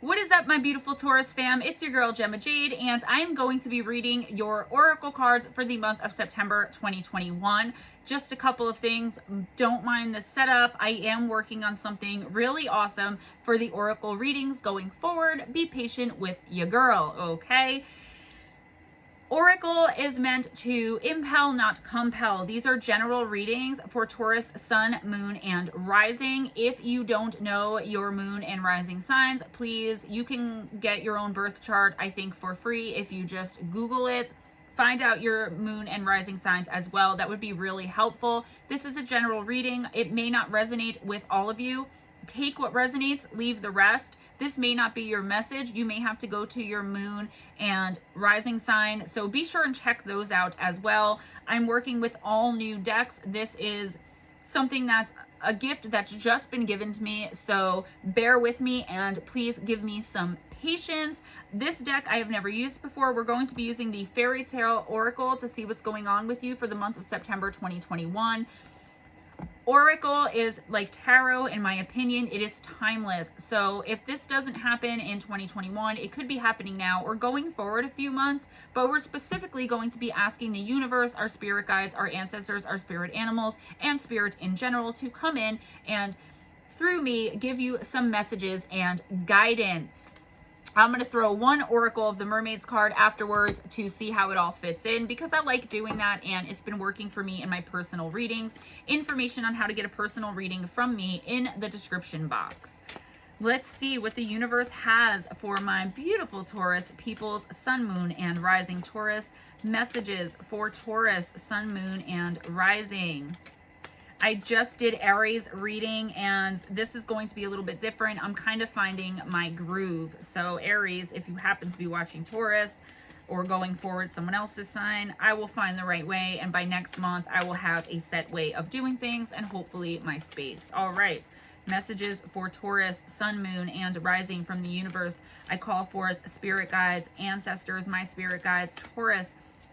What is up, my beautiful Taurus fam? It's your girl Gemma Jade, and I'm going to be reading your oracle cards for the month of September 2021. Just a couple of things. Don't mind the setup. I am working on something really awesome for the oracle readings going forward. Be patient with your girl, okay? Oracle is meant to impel, not compel. These are general readings for Taurus, Sun, Moon, and Rising. If you don't know your Moon and Rising signs, please, you can get your own birth chart, I think, for free if you just Google it. Find out your Moon and Rising signs as well. That would be really helpful. This is a general reading. It may not resonate with all of you. Take what resonates, leave the rest. This may not be your message. You may have to go to your Moon and Rising sign. So be sure and check those out as well. I'm working with all new decks. This is something that's a gift that's just been given to me. So bear with me and please give me some patience. This deck I have never used before. We're going to be using the Fairy Tale Oracle to see what's going on with you for the month of September 2021. Oracle is like tarot, in my opinion. It is timeless. So if this doesn't happen in 2021, it could be happening now or going forward a few months. But we're specifically going to be asking the universe, our spirit guides, our ancestors, our spirit animals, and spirit in general to come in and, through me, give you some messages and guidance. I'm going to throw one Oracle of the Mermaids card afterwards to see how it all fits in, because I like doing that and it's been working for me in my personal readings. Information on how to get a personal reading from me in the description box. Let's see what the universe has for my beautiful Taurus peoples, Sun, Moon, and Rising. Taurus, messages for Taurus, Sun, Moon, and Rising. I just did Aries reading, and this is going to be a little bit different. I'm kind of finding my groove. So Aries, if you happen to be watching Taurus or going forward someone else's sign, I will find the right way. And by next month, I will have a set way of doing things and hopefully my space. All right. Messages for Taurus, Sun, Moon, and Rising from the universe. I call forth spirit guides, ancestors, my spirit guides. Taurus,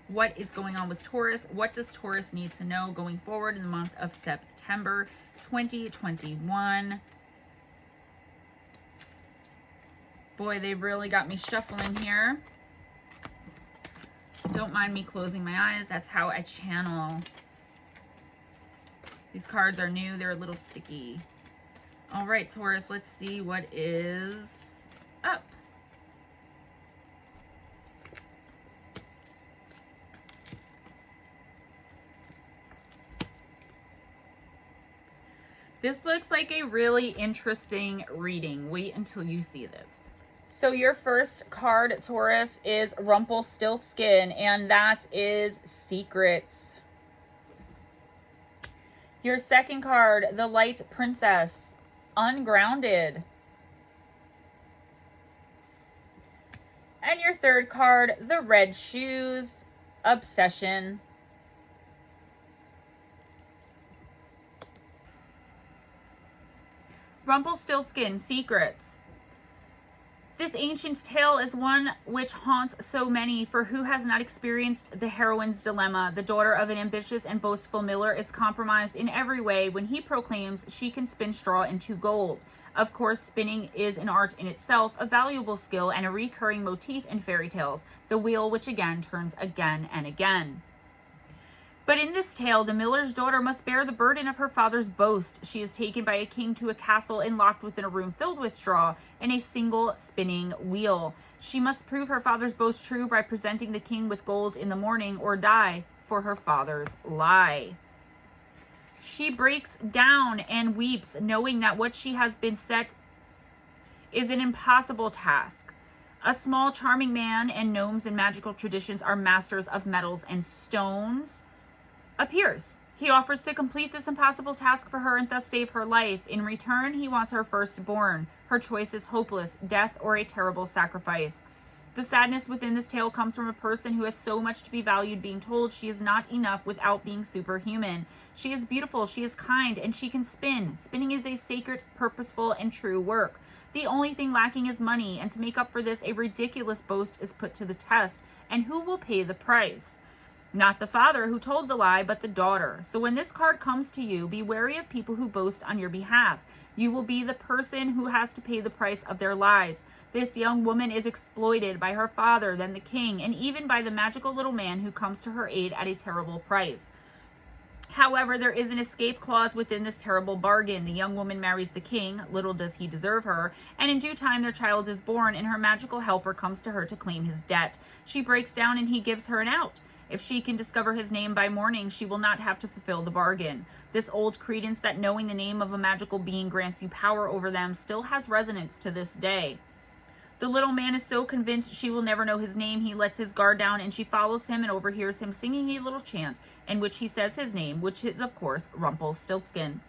what is going on with Taurus? What does Taurus need to know going forward in the month of September 2021? Boy, they really got me shuffling here. Don't mind me closing my eyes. That's how I channel. These cards are new. They're a little sticky. All right, Taurus, let's see what is up. This looks like a really interesting reading. Wait until you see this. So your first card, Taurus, is Rumpelstiltskin, and that is Secrets. Your second card, the Light Princess, Ungrounded. And your third card, the Red Shoes, Obsession. Rumpelstiltskin, Secrets. This ancient tale is one which haunts so many, for who has not experienced the heroine's dilemma? The daughter of an ambitious and boastful miller is compromised in every way when he proclaims she can spin straw into gold. Of course, spinning is an art in itself, a valuable skill and a recurring motif in fairy tales, the wheel which again turns again and again. But in this tale, the miller's daughter must bear the burden of her father's boast. She is taken by a king to a castle and locked within a room filled with straw and a single spinning wheel. She must prove her father's boast true by presenting the king with gold in the morning, or die for her father's lie. She breaks down and weeps, knowing that what she has been set is an impossible task. A small, charming man, and gnomes in magical traditions are masters of metals and stones, appears. He offers to complete this impossible task for her and thus save her life. In return, he wants her firstborn. Her choice is hopeless, death or a terrible sacrifice. The sadness within this tale comes from a person who has so much to be valued, being told she is not enough without being superhuman. She is beautiful, she is kind, and she can spin. Spinning is a sacred, purposeful, and true work. The only thing lacking is money, and to make up for this, a ridiculous boast is put to the test. And who will pay the price? Not the father who told the lie, but the daughter. So when this card comes to you, be wary of people who boast on your behalf. You will be the person who has to pay the price of their lies. This young woman is exploited by her father, then the king, and even by the magical little man who comes to her aid at a terrible price. However, there is an escape clause within this terrible bargain. The young woman marries the king, little does he deserve her, and in due time their child is born, and her magical helper comes to her to claim his debt. She breaks down and he gives her an out. If she can discover his name by morning, she will not have to fulfill the bargain. This old credence that knowing the name of a magical being grants you power over them still has resonance to this day. The little man is so convinced she will never know his name, he lets his guard down, and she follows him and overhears him singing a little chant in which he says his name, which is, of course, Rumpelstiltskin.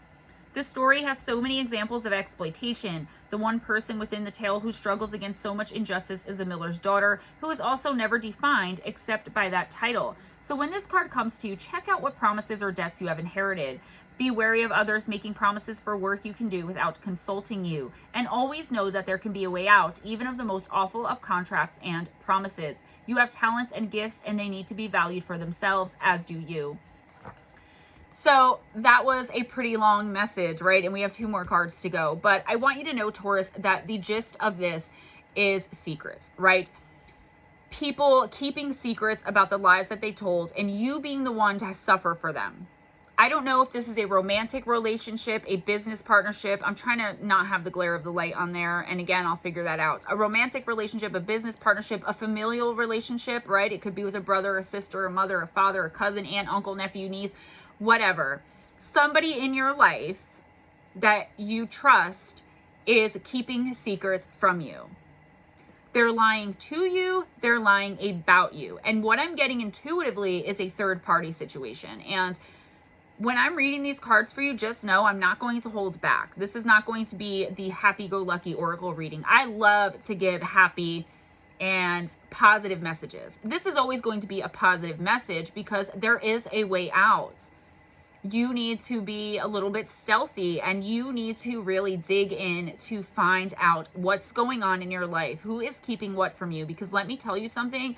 This story has so many examples of exploitation. The one person within the tale who struggles against so much injustice is a miller's daughter, who is also never defined except by that title. So when this card comes to you, check out what promises or debts you have inherited. Be wary of others making promises for work you can do without consulting you. And always know that there can be a way out, even of the most awful of contracts and promises. You have talents and gifts, and they need to be valued for themselves, as do you. So that was a pretty long message, right? And we have 2 more cards to go. But I want you to know, Taurus, that the gist of this is secrets, right? People keeping secrets about the lies that they told, and you being the one to suffer for them. I don't know if this is a romantic relationship, a business partnership. I'm trying to not have the glare of the light on there. And again, I'll figure that out. A romantic relationship, a business partnership, a familial relationship, right? It could be with a brother, a sister, a mother, a father, a cousin, aunt, uncle, nephew, niece, whatever. Somebody in your life that you trust is keeping secrets from you. They're lying to you. They're lying about you. And what I'm getting intuitively is a third-party situation. And when I'm reading these cards for you, just know I'm not going to hold back. This is not going to be the happy-go-lucky oracle reading. I love to give happy and positive messages. This is always going to be a positive message because there is a way out. You need to be a little bit stealthy, and you need to really dig in to find out what's going on in your life, who is keeping what from you. Because let me tell you something,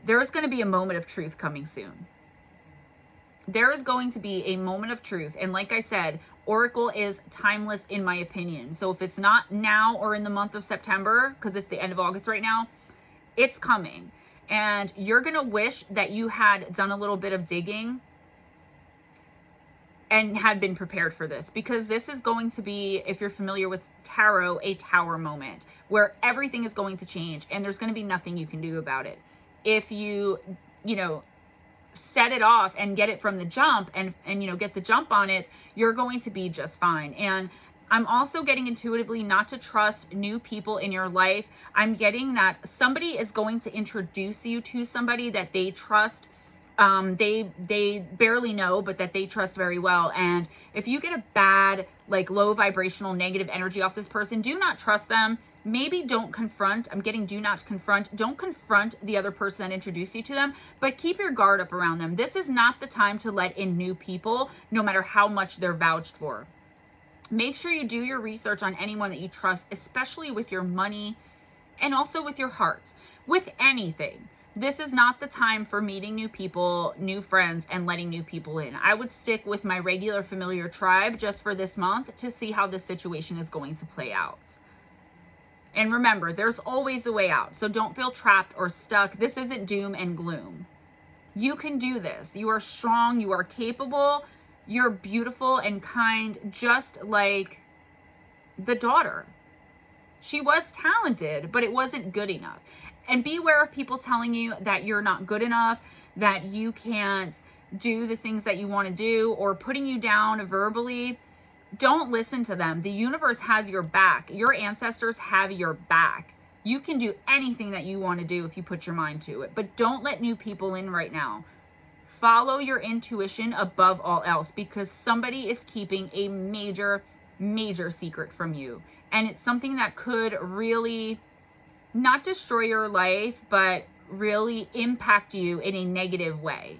there's going to be a moment of truth coming soon. There is going to be a moment of truth. And like I said, Oracle is timeless in my opinion. So if it's not now or in the month of September, because it's the end of August right now, it's coming. And you're going to wish that you had done a little bit of digging and had been prepared for this, because this is going to be, if you're familiar with tarot, a tower moment where everything is going to change and there's going to be nothing you can do about it. If you set it off and get it from the jump and get the jump on it, you're going to be just fine. And I'm also getting intuitively not to trust new people in your life. I'm getting that somebody is going to introduce you to somebody that they trust. They barely know, but that they trust very well. And if you get a bad, like low vibrational negative energy off this person, do not trust them. Maybe don't confront. I'm getting do not confront. Don't confront the other person that introduced you to them, but keep your guard up around them. This is not the time to let in new people, no matter how much they're vouched for. Make sure you do your research on anyone that you trust, especially with your money and also with your heart. With anything. This is not the time for meeting new people, new friends, and letting new people in. I would stick with my regular familiar tribe just for this month to see how this situation is going to play out. And remember, there's always a way out. So don't feel trapped or stuck. This isn't doom and gloom. You can do this. You are strong. You are capable. You're beautiful and kind, just like the daughter. She was talented, but it wasn't good enough. And beware of people telling you that you're not good enough, that you can't do the things that you want to do, or putting you down verbally. Don't listen to them. The universe has your back. Your ancestors have your back. You can do anything that you want to do if you put your mind to it. But don't let new people in right now. Follow your intuition above all else, because somebody is keeping a major, major secret from you. And it's something that could really not destroy your life, but really impact you in a negative way.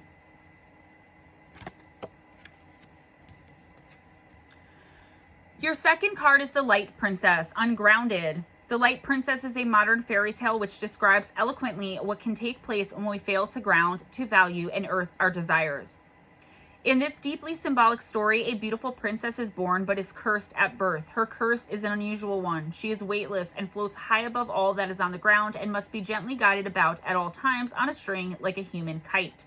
Your second card is the Light Princess, Ungrounded. The Light Princess is a modern fairy tale which describes eloquently what can take place when we fail to ground, to value, and earth our desires. In this deeply symbolic story, a beautiful princess is born but is cursed at birth. Her curse is an unusual one. She is weightless and floats high above all that is on the ground and must be gently guided about at all times on a string like a human kite.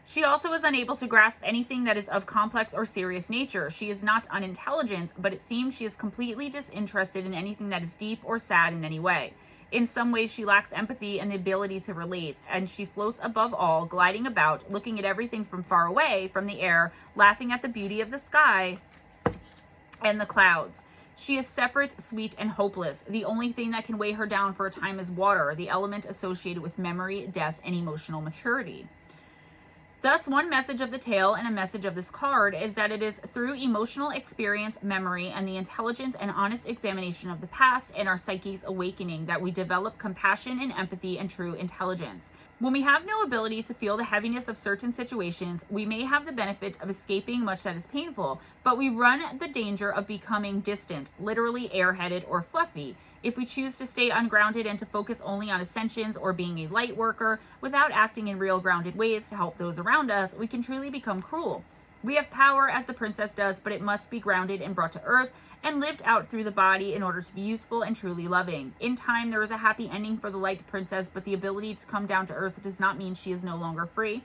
She also is unable to grasp anything that is of complex or serious nature. She is not unintelligent, but it seems she is completely disinterested in anything that is deep or sad in any way. In some ways, she lacks empathy and the ability to relate, and she floats above all, gliding about, looking at everything from far away, from the air, laughing at the beauty of the sky and the clouds. She is separate, sweet, and hopeless. The only thing that can weigh her down for a time is water, the element associated with memory, death, and emotional maturity. Thus, one message of the tale and a message of this card is that it is through emotional experience, memory, and the intelligent and honest examination of the past and our psyche's awakening that we develop compassion and empathy and true intelligence. When we have no ability to feel the heaviness of certain situations, we may have the benefit of escaping much that is painful, but we run the danger of becoming distant, literally airheaded or fluffy, if we choose to stay ungrounded and to focus only on ascensions or being a light worker without acting in real grounded ways to help those around us. We can truly become cruel. We have power as the princess does, but it must be grounded and brought to earth and lived out through the body in order to be useful and truly loving. In time, there is a happy ending for the light princess, but the ability to come down to earth does not mean she is no longer free.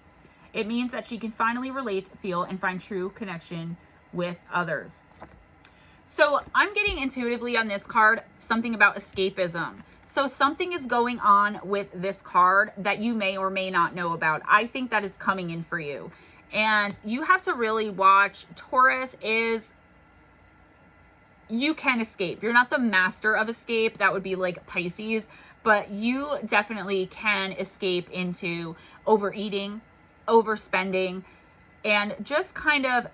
It means that she can finally relate, feel, and find true connection with others. So I'm getting intuitively on this card something about escapism. So something is going on with this card that you may or may not know about. I think that it's coming in for you. And you have to really watch. Taurus is, you can escape. You're not the master of escape. That would be like Pisces. But you definitely can escape into overeating, overspending, and just kind of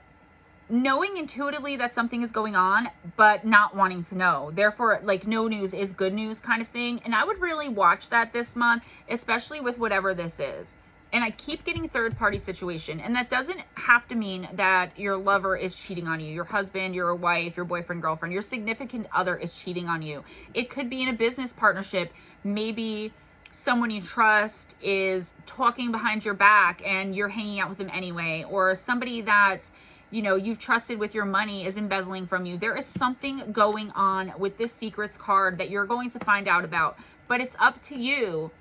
knowing intuitively that something is going on, but not wanting to know. Therefore, like, no news is good news kind of thing. And I would really watch that this month, especially with whatever this is. And I keep getting third-party situation. And that doesn't have to mean that your lover is cheating on you, your husband, your wife, your boyfriend, girlfriend, your significant other is cheating on you. It could be in a business partnership. Maybe someone you trust is talking behind your back and you're hanging out with them anyway. Or somebody that's, you know, you've trusted with your money is embezzling from you. There is something going on with this secrets card that you're going to find out about, but it's up to you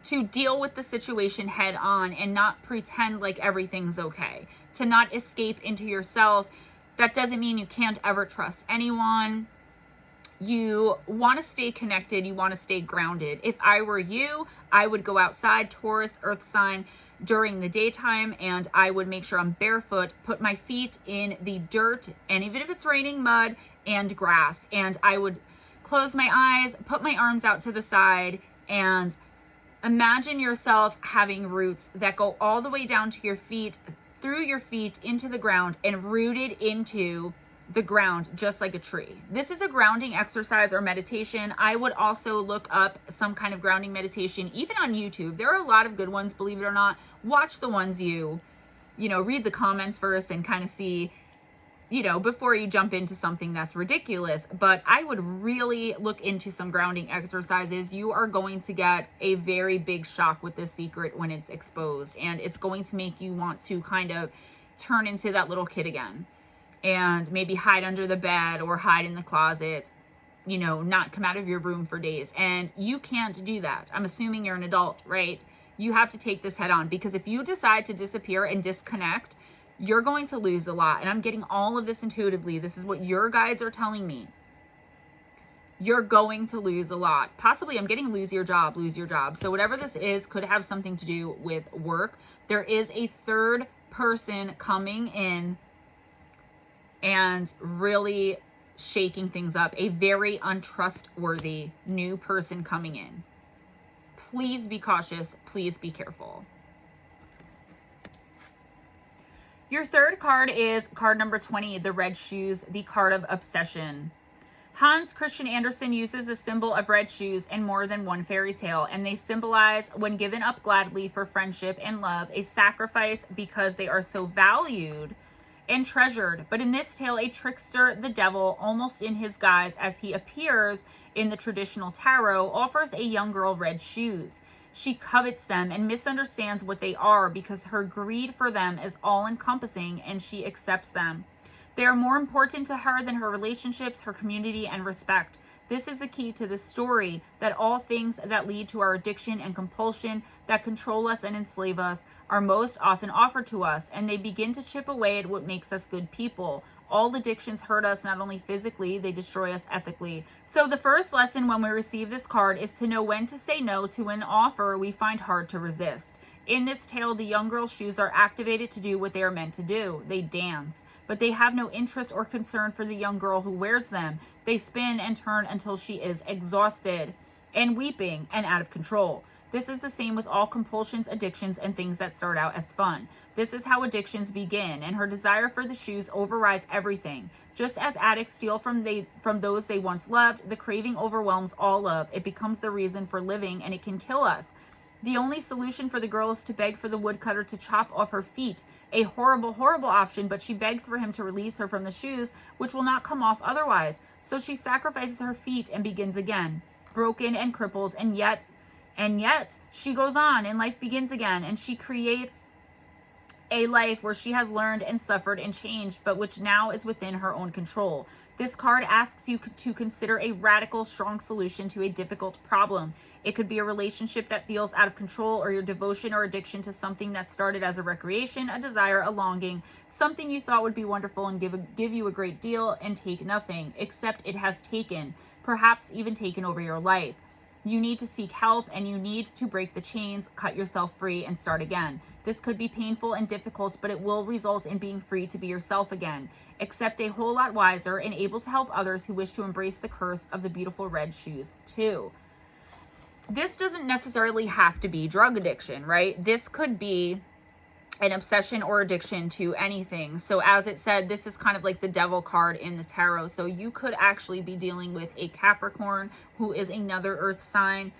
to deal with the situation head on and not pretend like everything's okay, to not escape into yourself. That doesn't mean you can't ever trust anyone. You want to stay connected. You want to stay grounded. If I were you, I would go outside, Taurus, earth sign, during the daytime, and I would make sure I'm barefoot, put my feet in the dirt, and even if it's raining, mud and grass, and I would close my eyes, put my arms out to the side, and imagine yourself having roots that go all the way down to your feet, through your feet into the ground, and rooted into the ground just like a tree. This is a grounding exercise or meditation. I would also look up some kind of grounding meditation, even on YouTube. There are a lot of good ones, believe it or not. Watch the ones you know, read the comments first and kind of see, you know, before you jump into something that's ridiculous. But I would really look into some grounding exercises. You are going to get a very big shock with this secret when it's exposed, and it's going to make you want to kind of turn into that little kid again. And maybe hide under the bed or hide in the closet, you know, not come out of your room for days. And you can't do that. I'm assuming you're an adult, right? You have to take this head on, because if you decide to disappear and disconnect, you're going to lose a lot. And I'm getting all of this intuitively. This is what your guides are telling me. You're going to lose a lot. Possibly I'm getting lose your job, lose your job. So whatever this is could have something to do with work. There is a third person coming in and really shaking things up. A very untrustworthy new person coming in. Please be cautious. Please be careful. Your third card is card number 20, the red shoes, the card of obsession. Hans Christian Andersen uses a symbol of red shoes in more than one fairy tale, and they symbolize, when given up gladly for friendship and love, a sacrifice because they are so valued and treasured. But in this tale, a trickster, the devil, almost in his guise as he appears in the traditional tarot, offers a young girl red shoes. She covets them and misunderstands what they are because her greed for them is all-encompassing and she accepts them. They are more important to her than her relationships, her community, and respect. This is the key to this story, that all things that lead to our addiction and compulsion, that control us and enslave us, are most often offered to us, and they begin to chip away at what makes us good people. All addictions hurt us not only physically, they destroy us ethically. So the first lesson when we receive this card is to know when to say no to an offer we find hard to resist. In this tale, the young girl's shoes are activated to do what they are meant to do. They dance. But they have no interest or concern for the young girl who wears them. They spin and turn until she is exhausted and weeping and out of control. This is the same with all compulsions, addictions, and things that start out as fun. This is how addictions begin, and her desire for the shoes overrides everything. Just as addicts steal from those they once loved, the craving overwhelms all love. It becomes the reason for living, and it can kill us. The only solution for the girl is to beg for the woodcutter to chop off her feet. A horrible, horrible option, but she begs for him to release her from the shoes, which will not come off otherwise. So she sacrifices her feet and begins again, broken and crippled, and yet she goes on, and life begins again, and she creates a life where she has learned and suffered and changed, but which now is within her own control. This card asks you to consider a radical, strong solution to a difficult problem. It could be a relationship that feels out of control, or your devotion or addiction to something that started as a recreation, a desire, a longing, something you thought would be wonderful and give you a great deal and take nothing, except it has taken, perhaps even taken over your life. You need to seek help, and you need to break the chains, cut yourself free, and start again. This could be painful and difficult, but it will result in being free to be yourself again, except a whole lot wiser and able to help others who wish to embrace the curse of the beautiful red shoes too. This doesn't necessarily have to be drug addiction, right? This could be an obsession or addiction to anything. So as it said, this is kind of like the devil card in the tarot. So you could actually be dealing with a Capricorn, who is another earth sign,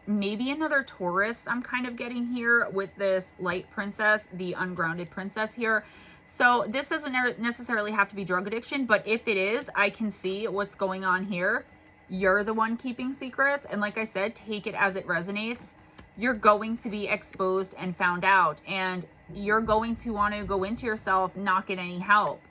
maybe another Taurus. I'm kind of getting here with this light princess, the ungrounded princess here. So this doesn't necessarily have to be drug addiction, but if it is, I can see what's going on here. You're the one keeping secrets, and like I said, take it as it resonates. You're going to be exposed and found out, and you're going to want to go into yourself, not get any help.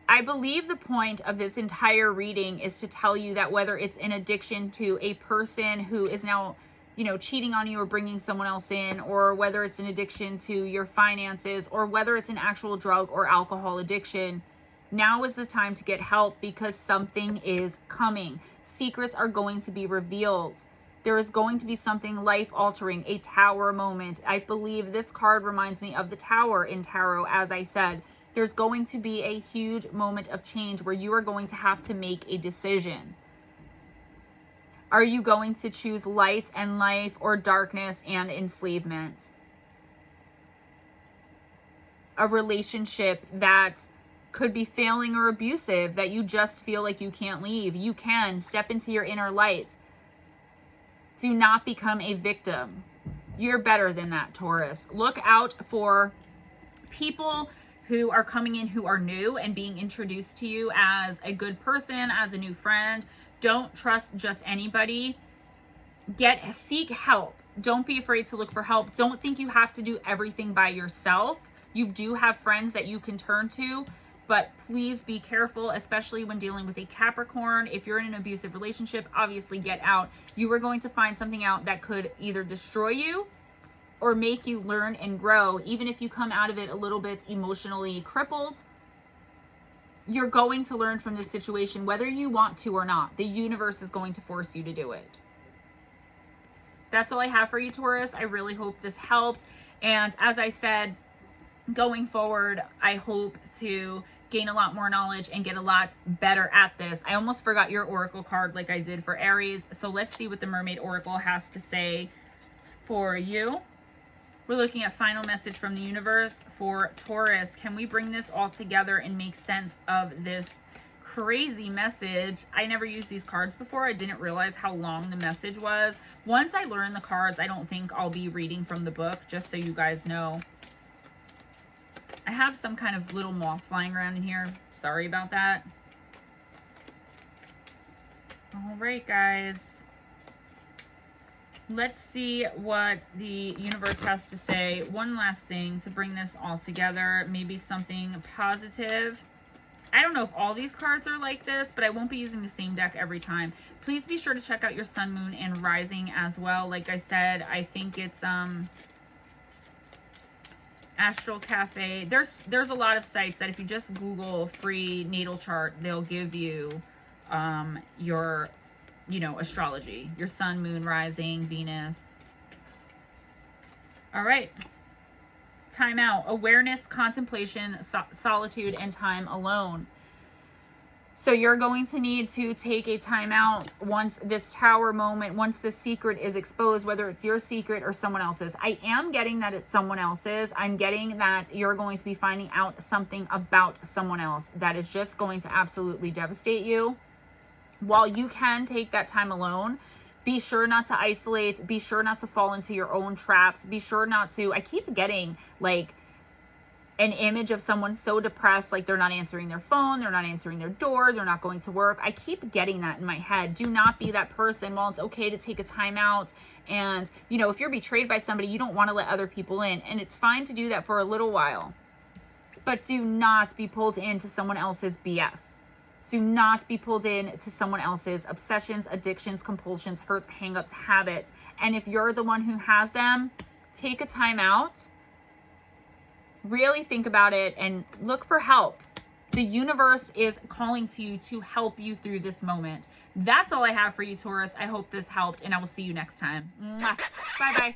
I believe the point of this entire reading is to tell you that whether it's an addiction to a person who is now, you know, cheating on you or bringing someone else in, or whether it's an addiction to your finances, or whether it's an actual drug or alcohol addiction, now is the time to get help, because something is coming. Secrets are going to be revealed. There is going to be something life-altering, a tower moment. I believe this card reminds me of the tower in tarot, as I said. There's going to be a huge moment of change where you are going to have to make a decision. Are you going to choose light and life, or darkness and enslavement? A relationship that could be failing or abusive, that you just feel like you can't leave. You can step into your inner light. Do not become a victim. You're better than that, Taurus. Look out for people who are coming in who are new and being introduced to you as a good person, as a new friend. Don't trust just anybody. Seek help. Don't be afraid to look for help. Don't think you have to do everything by yourself. You do have friends that you can turn to, but please be careful, especially when dealing with a Capricorn. If you're in an abusive relationship, obviously get out. You are going to find something out that could either destroy you or make you learn and grow. Even if you come out of it a little bit emotionally crippled, you're going to learn from this situation, whether you want to or not. The universe is going to force you to do it. That's all I have for you, Taurus. I really hope this helped. And as I said, going forward, I hope to gain a lot more knowledge and get a lot better at this. I almost forgot your oracle card like I did for Aries. So let's see what the Mermaid Oracle has to say for you. We're looking at final message from the universe for Taurus. Can we bring this all together and make sense of this crazy message? I never used these cards before. I didn't realize how long the message was. Once I learn the cards, I don't think I'll be reading from the book, just so you guys know. I have some kind of little moth flying around in here. Sorry about that. All right, guys. Let's see what the universe has to say. One last thing to bring this all together. Maybe something positive. I don't know if all these cards are like this, but I won't be using the same deck every time. Please be sure to check out your sun, moon, and rising as well. Like I said, I think it's Astral Cafe. There's a lot of sites that if you just Google free natal chart, they'll give you your, you know, astrology, your sun, moon, rising, Venus. All right. Time out. Awareness, contemplation, solitude, and time alone. So you're going to need to take a time out once this tower moment, once the secret is exposed, whether it's your secret or someone else's. I am getting that it's someone else's. I'm getting that you're going to be finding out something about someone else that is just going to absolutely devastate you. While you can take that time alone, be sure not to isolate. Be sure not to fall into your own traps. Be sure not to, I keep getting like an image of someone so depressed, like they're not answering their phone, they're not answering their door, they're not going to work. I keep getting that in my head. Do not be that person. While it's okay to take a time out, and you know, if you're betrayed by somebody, you don't want to let other people in, and it's fine to do that for a little while, but do not be pulled into someone else's BS. Do not be pulled in to someone else's obsessions, addictions, compulsions, hurts, hangups, habits. And if you're the one who has them, take a time out. Really think about it and look for help. The universe is calling to you to help you through this moment. That's all I have for you, Taurus. I hope this helped, and I will see you next time. Bye-bye.